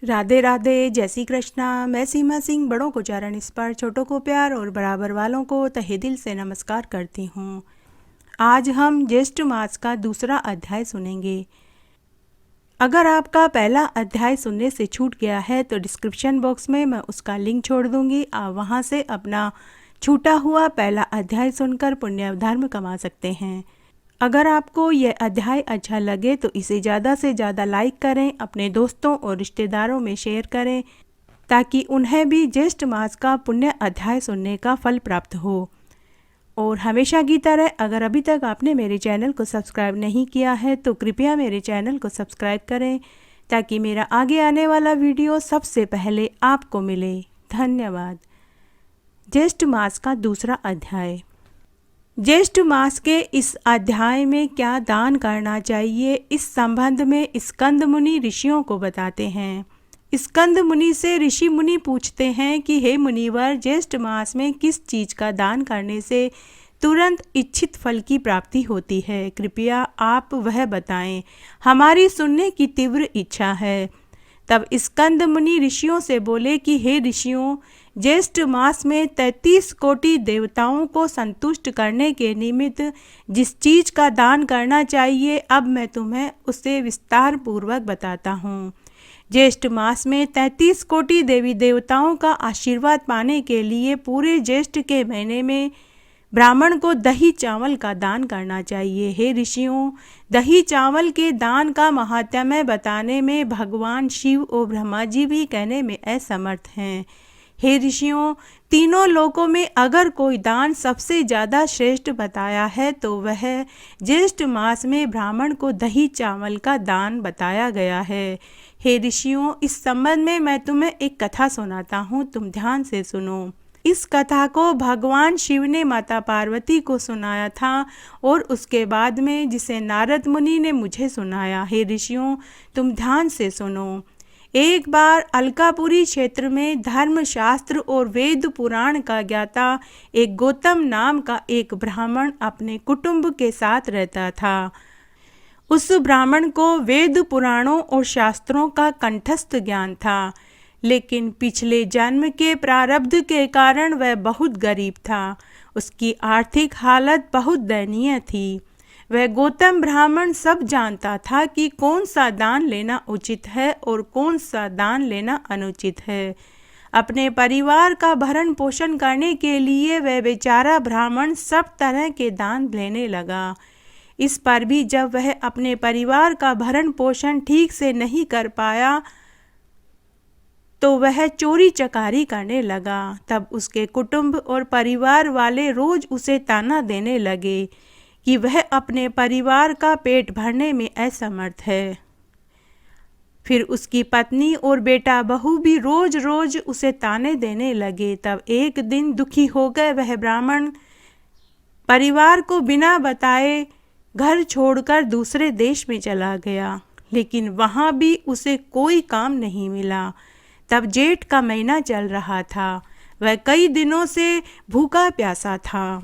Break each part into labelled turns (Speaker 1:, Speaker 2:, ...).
Speaker 1: राधे राधे, जय श्री कृष्णा। मैं सीमा सिंह बड़ों को चरण स्पर्श, छोटों को प्यार और बराबर वालों को तहे दिल से नमस्कार करती हूँ। आज हम ज्येष्ठ मास का दूसरा अध्याय सुनेंगे। अगर आपका पहला अध्याय सुनने से छूट गया है तो डिस्क्रिप्शन बॉक्स में मैं उसका लिंक छोड़ दूंगी। आप वहाँ से अपना छूटा हुआ पहला अध्याय सुनकर पुण्य धर्म कमा सकते हैं। अगर आपको यह अध्याय अच्छा लगे तो इसे ज़्यादा से ज़्यादा लाइक करें, अपने दोस्तों और रिश्तेदारों में शेयर करें ताकि उन्हें भी ज्येष्ठ मास का पुण्य अध्याय सुनने का फल प्राप्त हो। और हमेशा की तरह अगर अभी तक आपने मेरे चैनल को सब्सक्राइब नहीं किया है तो कृपया मेरे चैनल को सब्सक्राइब करें ताकि मेरा आगे आने वाला वीडियो सबसे पहले आपको मिले। धन्यवाद। ज्येष्ठ मास का दूसरा अध्याय। ज्येष्ठ मास के इस अध्याय में क्या दान करना चाहिए, इस संबंध में स्कंद मुनि ऋषियों को बताते हैं। स्कंद मुनि से ऋषि मुनि पूछते हैं कि हे मुनिवर, ज्येष्ठ मास में किस चीज का दान करने से तुरंत इच्छित फल की प्राप्ति होती है? कृपया आप वह बताएं, हमारी सुनने की तीव्र इच्छा है। तब स्कंद मुनि ऋषियों से बोले कि हे ऋषियों, ज्येष्ठ मास में 33 कोटि देवताओं को संतुष्ट करने के निमित्त जिस चीज का दान करना चाहिए, अब मैं तुम्हें उसे विस्तार पूर्वक बताता हूँ। ज्येष्ठ मास में 33 कोटि देवी देवताओं का आशीर्वाद पाने के लिए पूरे ज्येष्ठ के महीने में ब्राह्मण को दही चावल का दान करना चाहिए। हे ऋषियों, दही चावल के दान का महात्म्य बताने में भगवान शिव और ब्रह्मा जी भी कहने में असमर्थ हैं। हे ऋषियों, तीनों लोकों में अगर कोई दान सबसे ज़्यादा श्रेष्ठ बताया है तो वह ज्येष्ठ मास में ब्राह्मण को दही चावल का दान बताया गया है। हे ऋषियों, इस संबंध में मैं तुम्हें एक कथा सुनाता हूँ, तुम ध्यान से सुनो। इस कथा को भगवान शिव ने माता पार्वती को सुनाया था और उसके बाद में जिसे नारद मुनि ने मुझे सुनाया। हे ऋषियों, तुम ध्यान से सुनो। एक बार अलकापुरी क्षेत्र में धर्मशास्त्र और वेद पुराण का ज्ञाता एक गौतम नाम का एक ब्राह्मण अपने कुटुंब के साथ रहता था। उस ब्राह्मण को वेद पुराणों और शास्त्रों का कंठस्थ ज्ञान था, लेकिन पिछले जन्म के प्रारब्ध के कारण वह बहुत गरीब था। उसकी आर्थिक हालत बहुत दयनीय थी। वह गौतम ब्राह्मण सब जानता था कि कौन सा दान लेना उचित है और कौन सा दान लेना अनुचित है। अपने परिवार का भरण पोषण करने के लिए वह बेचारा ब्राह्मण सब तरह के दान लेने लगा। इस पर भी जब वह अपने परिवार का भरण पोषण ठीक से नहीं कर पाया तो वह चोरी चकारी करने लगा। तब उसके कुटुंब और परिवार वाले रोज उसे ताना देने लगे कि वह अपने परिवार का पेट भरने में असमर्थ है। फिर उसकी पत्नी और बेटा बहू भी रोज रोज उसे ताने देने लगे। तब एक दिन दुखी हो गए वह ब्राह्मण परिवार को बिना बताए घर छोड़कर दूसरे देश में चला गया, लेकिन वहाँ भी उसे कोई काम नहीं मिला। तब जेठ का महीना चल रहा था। वह कई दिनों से भूखा प्यासा था।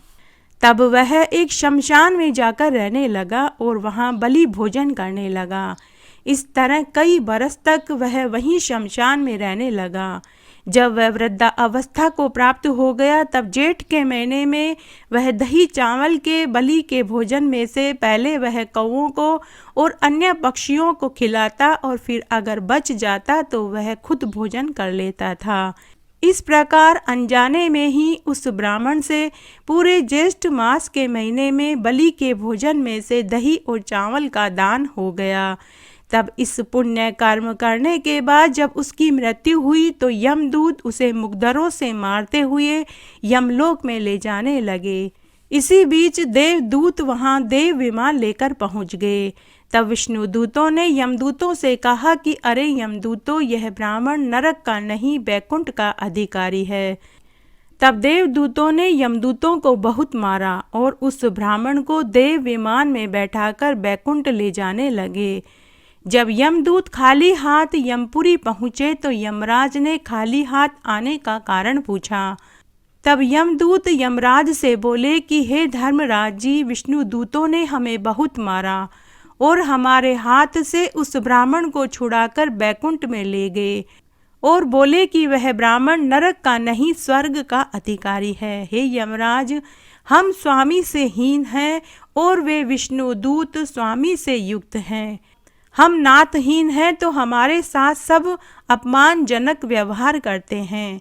Speaker 1: तब वह एक शमशान में जाकर रहने लगा और वहाँ बलि भोजन करने लगा। इस तरह कई बरस तक वह वहीं शमशान में रहने लगा। जब वह वृद्धा अवस्था को प्राप्त हो गया तब जेठ के महीने में वह दही चावल के बलि के भोजन में से पहले वह कौओं को और अन्य पक्षियों को खिलाता और फिर अगर बच जाता तो वह खुद भोजन कर लेता था। इस प्रकार अनजाने में ही उस ब्राह्मण से पूरे ज्येष्ठ मास के महीने में बलि के भोजन में से दही और चावल का दान हो गया। तब इस पुण्य कर्म करने के बाद जब उसकी मृत्यु हुई तो यमदूत उसे मुकद्दरों से मारते हुए यमलोक में ले जाने लगे। इसी बीच देवदूत वहां देव विमान लेकर पहुंच गए। तब विष्णु दूतों ने यमदूतों से कहा कि अरे यमदूतों, यह ब्राह्मण नरक का नहीं बैकुंठ का अधिकारी है। तब देवदूतों ने यमदूतों को बहुत मारा और उस ब्राह्मण को देव विमान में बैठाकर बैकुंठ ले जाने लगे। जब यमदूत खाली हाथ यमपुरी पहुँचे तो यमराज ने खाली हाथ आने का कारण पूछा। तब यमदूत यमराज से बोले कि हे धर्मराज जी, विष्णु दूतों ने हमें बहुत मारा और हमारे हाथ से उस ब्राह्मण को छुड़ाकर बैकुंठ में ले गए और बोले कि वह ब्राह्मण नरक का नहीं स्वर्ग का अधिकारी है। हे यमराज, हम स्वामी से हीन हैं और वे विष्णु दूत स्वामी से युक्त हैं। हम नाथहीन हैं तो हमारे साथ सब अपमानजनक व्यवहार करते हैं।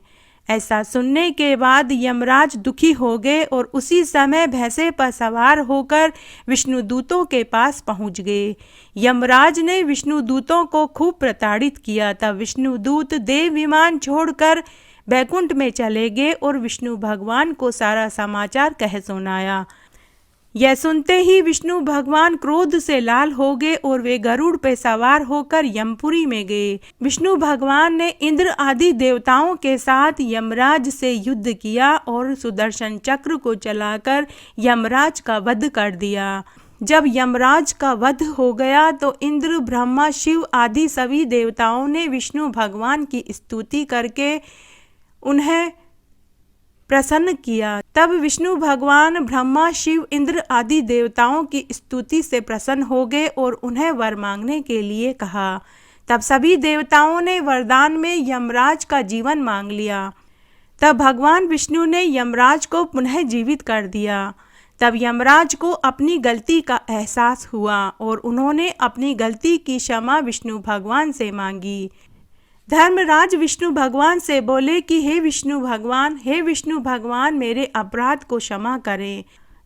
Speaker 1: ऐसा सुनने के बाद यमराज दुखी हो गए और उसी समय भैंसे पर सवार होकर विष्णुदूतों के पास पहुंच गए। यमराज ने विष्णुदूतों को खूब प्रताड़ित किया। तब विष्णुदूत देव विमान छोड़कर बैकुंठ में चले गए और विष्णु भगवान को सारा समाचार कह सुनाया। यह सुनते ही विष्णु भगवान क्रोध से लाल हो गए और वे गरुड़ पे सवार होकर यमपुरी में गए। विष्णु भगवान ने इंद्र आदि देवताओं के साथ यमराज से युद्ध किया और सुदर्शन चक्र को चलाकर यमराज का वध कर दिया। जब यमराज का वध हो गया तो इंद्र, ब्रह्मा, शिव आदि सभी देवताओं ने विष्णु भगवान की स्तुति करके उन्हें प्रसन्न किया। तब विष्णु भगवान ब्रह्मा, शिव, इंद्र आदि देवताओं की स्तुति से प्रसन्न हो गए और उन्हें वर मांगने के लिए कहा। तब सभी देवताओं ने वरदान में यमराज का जीवन मांग लिया। तब भगवान विष्णु ने यमराज को पुनः जीवित कर दिया। तब यमराज को अपनी गलती का एहसास हुआ और उन्होंने अपनी गलती की क्षमा विष्णु भगवान से मांगी। धर्मराज विष्णु भगवान से बोले कि हे विष्णु भगवान, मेरे अपराध को क्षमा करें।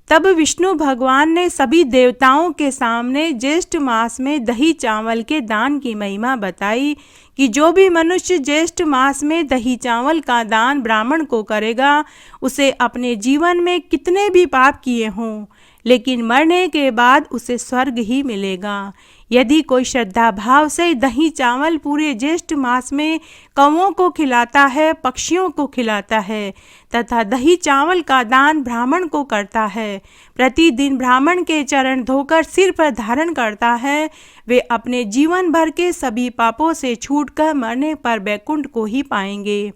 Speaker 1: तब विष्णु भगवान ने सभी देवताओं के सामने ज्येष्ठ मास में दही चावल के दान की महिमा बताई कि जो भी मनुष्य ज्येष्ठ मास में दही चावल का दान ब्राह्मण को करेगा, उसे अपने जीवन में कितने भी पाप किए हों, लेकिन मरने के बाद उसे स्वर्ग ही मिलेगा। यदि कोई श्रद्धा भाव से दही चावल पूरे ज्येष्ठ मास में कौओं को खिलाता है, पक्षियों को खिलाता है तथा दही चावल का दान ब्राह्मण को करता है, प्रतिदिन ब्राह्मण के चरण धोकर सिर पर धारण करता है, वे अपने जीवन भर के सभी पापों से छूटकर मरने पर बैकुंठ को ही पाएंगे।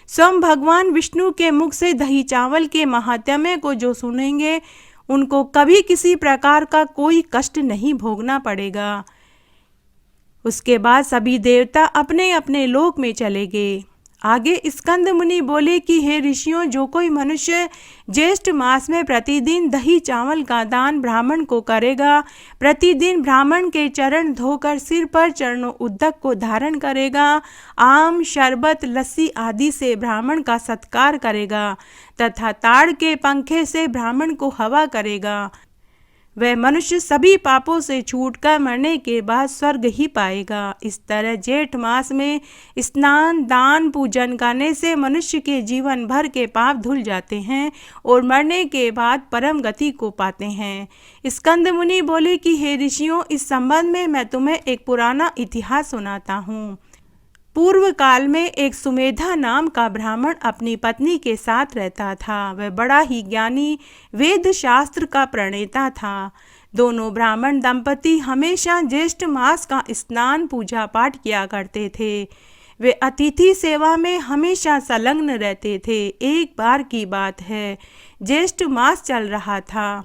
Speaker 1: स्वयं भगवान विष्णु के मुख से दही चावल के महात्म्य को जो सुनेंगे, उनको कभी किसी प्रकार का कोई कष्ट नहीं भोगना पड़ेगा। उसके बाद सभी देवता अपने अपने लोक में चले गए। आगे स्कंद मुनि बोले कि हे ऋषियों, जो कोई मनुष्य ज्येष्ठ मास में प्रतिदिन दही चावल का दान ब्राह्मण को करेगा, प्रतिदिन ब्राह्मण के चरण धोकर सिर पर चरणों उद्दक को धारण करेगा, आम, शरबत, लस्सी आदि से ब्राह्मण का सत्कार करेगा तथा ताड़ के पंखे से ब्राह्मण को हवा करेगा, वह मनुष्य सभी पापों से छूटकर मरने के बाद स्वर्ग ही पाएगा। इस तरह जेठ मास में स्नान, दान, पूजन करने से मनुष्य के जीवन भर के पाप धुल जाते हैं और मरने के बाद परम गति को पाते हैं। स्कंद मुनि बोले कि हे ऋषियों, इस संबंध में मैं तुम्हें एक पुराना इतिहास सुनाता हूँ। पूर्व काल में एक सुमेधा नाम का ब्राह्मण अपनी पत्नी के साथ रहता था। वह बड़ा ही ज्ञानी, वेद शास्त्र का प्रणेता था। दोनों ब्राह्मण दंपति हमेशा ज्येष्ठ मास का स्नान, पूजा पाठ किया करते थे। वे अतिथि सेवा में हमेशा संलग्न रहते थे। एक बार की बात है, ज्येष्ठ मास चल रहा था।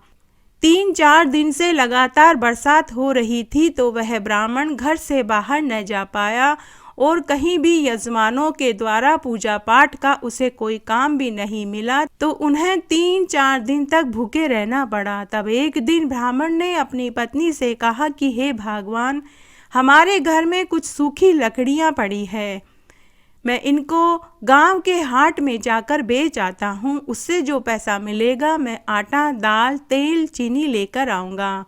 Speaker 1: 3-4 दिन से लगातार बरसात हो रही थी, तो वह ब्राह्मण घर से बाहर न जा पाया और कहीं भी यजमानों के द्वारा पूजा पाठ का उसे कोई काम भी नहीं मिला, तो उन्हें 3-4 दिन तक भूखे रहना पड़ा। तब एक दिन ब्राह्मण ने अपनी पत्नी से कहा कि हे भगवान, हमारे घर में कुछ सूखी लकड़ियां पड़ी है, मैं इनको गांव के हाट में जाकर बेच आता हूँ। उससे जो पैसा मिलेगा मैं आटा, दाल, तेल, चीनी लेकर आऊँगा।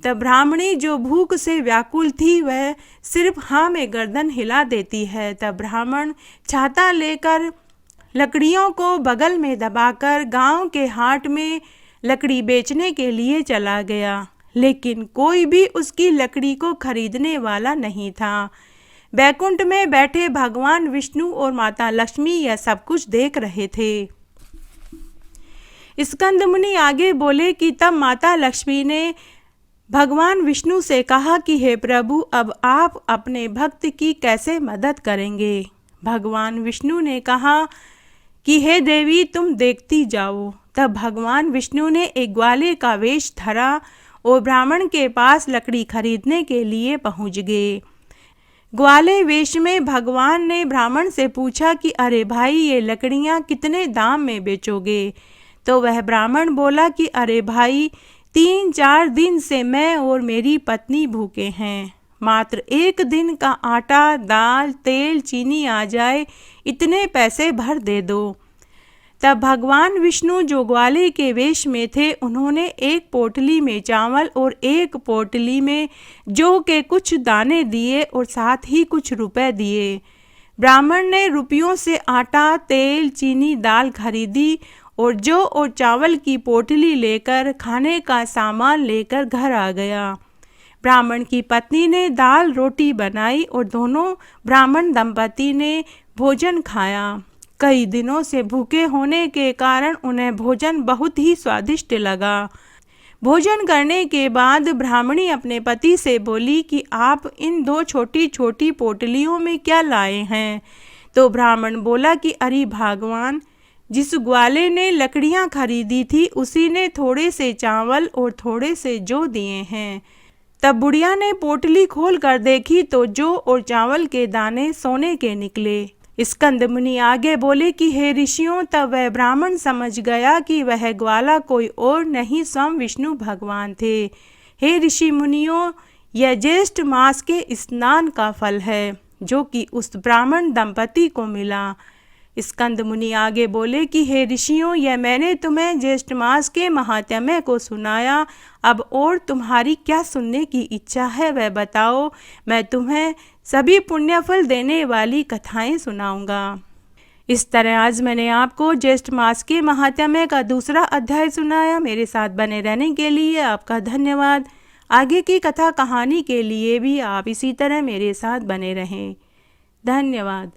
Speaker 1: तब ब्राह्मणी जो भूख से व्याकुल थी, वह सिर्फ हाँ में गर्दन हिला देती है। तब ब्राह्मण छाता लेकर लकड़ियों को बगल में दबाकर गांव के हाट में लकड़ी बेचने के लिए चला गया, लेकिन कोई भी उसकी लकड़ी को खरीदने वाला नहीं था। बैकुंठ में बैठे भगवान विष्णु और माता लक्ष्मी यह सब कुछ देख रहे थे। स्कंद मुनि आगे बोले कि तब माता लक्ष्मी ने भगवान विष्णु से कहा कि हे प्रभु, अब आप अपने भक्त की कैसे मदद करेंगे। भगवान विष्णु ने कहा कि हे देवी, तुम देखती जाओ। तब भगवान विष्णु ने एक ग्वाले का वेश धरा और ब्राह्मण के पास लकड़ी खरीदने के लिए पहुंच गए। ग्वाले वेश में भगवान ने ब्राह्मण से पूछा कि अरे भाई, ये लकड़ियाँ कितने दाम में बेचोगे? तो वह ब्राह्मण बोला कि अरे भाई, 3-4 दिन से मैं और मेरी पत्नी भूखे हैं। मात्र 1 दिन का आटा, दाल, तेल, चीनी आ जाए, इतने पैसे भर दे दो। तब भगवान विष्णु जो ग्वाले के वेश में थे, उन्होंने एक पोटली में चावल और एक पोटली में जौ के कुछ दाने दिए और साथ ही कुछ रुपए दिए। ब्राह्मण ने रुपयों से आटा, तेल, चीनी, दाल खरीदी और जौ और चावल की पोटली लेकर खाने का सामान लेकर घर आ गया। ब्राह्मण की पत्नी ने दाल रोटी बनाई और दोनों ब्राह्मण दंपति ने भोजन खाया। कई दिनों से भूखे होने के कारण उन्हें भोजन बहुत ही स्वादिष्ट लगा। भोजन करने के बाद ब्राह्मणी अपने पति से बोली कि आप इन 2 छोटी छोटी पोटलियों में क्या लाए हैं? तो ब्राह्मण बोला कि अरे भगवान, जिस ग्वाले ने लकड़ियां खरीदी थी, उसी ने थोड़े से चावल और थोड़े से जौ दिए हैं। तब बुढ़िया ने पोटली खोल कर देखी तो जौ और चावल के दाने सोने के निकले। स्कंद मुनि आगे बोले कि हे ऋषियों, तब वह ब्राह्मण समझ गया कि वह ग्वाला कोई और नहीं, स्वयं विष्णु भगवान थे। हे ऋषि मुनियों, यह ज्येष्ठ मास के स्नान का फल है जो कि उस ब्राह्मण दंपति को मिला। स्कंद मुनि आगे बोले कि हे ऋषियों, यह मैंने तुम्हें ज्येष्ठ मास के महात्म्य को सुनाया। अब और तुम्हारी क्या सुनने की इच्छा है वह बताओ, मैं तुम्हें सभी पुण्यफल देने वाली कथाएं सुनाऊंगा। इस तरह आज मैंने आपको ज्येष्ठ मास के महात्म्य का दूसरा अध्याय सुनाया। मेरे साथ बने रहने के लिए आपका धन्यवाद। आगे की कथा कहानी के लिए भी आप इसी तरह मेरे साथ बने रहें। धन्यवाद।